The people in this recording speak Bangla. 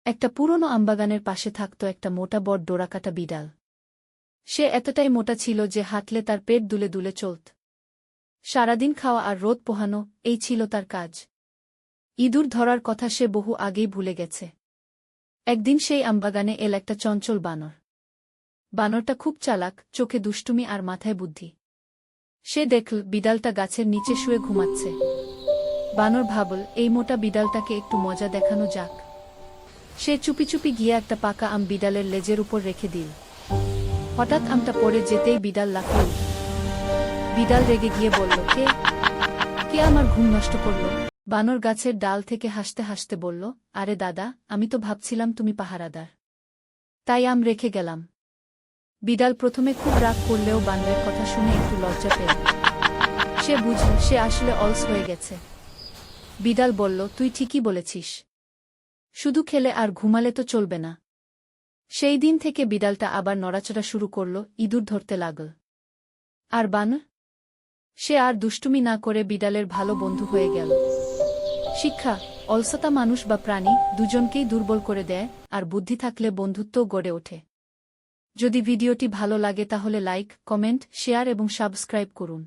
একটা পুরনো আমবাগানের পাশে থাকত একটা মোটা বট ডোরাকাটা বিড়াল। সে এতটাই মোটা ছিল যে হাঁটলে তার পেট দুলে দুলে চলত। সারাদিন খাওয়া আর রোদ পোহানো, এই ছিল তার কাজ। ইঁদুর ধরার কথা সে বহু আগেই ভুলে গেছে। একদিন সেই আমবাগানে এল একটা চঞ্চল বানর। বানরটা খুব চালাক, চোখে দুষ্টুমি আর মাথায় বুদ্ধি। সে দেখল বিড়ালটা গাছের নিচে শুয়ে ঘুমাচ্ছে। বানর ভাবল, এই মোটা বিড়ালটাকে একটু মজা দেখানো যাক। সে চুপি চুপি গিয়ে একটা পাকা আম বিড়ালের লেজের উপর রেখে দিল। হঠাৎ আমটা পড়ে যেতেই বিড়াল লাফিয়ে উঠল। বিড়াল রেগে গিয়ে বলল, কে কে আমার ঘুম নষ্ট করল? বানর গাছের ডাল থেকে হাসতে হাসতে বলল, আরে দাদা, আমি তো ভাবছিলাম তুমি পাহারাদার, তাই আম রেখে গেলাম। বিড়াল প্রথমে খুব রাগ করলেও বানরের কথা শুনে একটু লজ্জা পেল। সে বুঝল সে আসলে অলস হয়ে গেছে। বিড়াল বলল, তুই ঠিকই বলেছিস, শুধু খেলে আর ঘুমালে তো চলবে না। সেই দিন থেকে বিড়ালটা আবার নড়াচড়া শুরু করল, ইঁদুর ধরতে লাগল। আর বানর? সে আর দুষ্টুমি না করে বিড়ালের ভালো বন্ধু হয়ে গেল। শিক্ষা: অলসতা মানুষ বা প্রাণী দুজনকেই দুর্বল করে দেয়, আর বুদ্ধি থাকলে বন্ধুত্বও গড়ে ওঠে। যদি ভিডিওটি ভালো লাগে তাহলে লাইক, কমেন্ট, শেয়ার এবং সাবস্ক্রাইব করুন।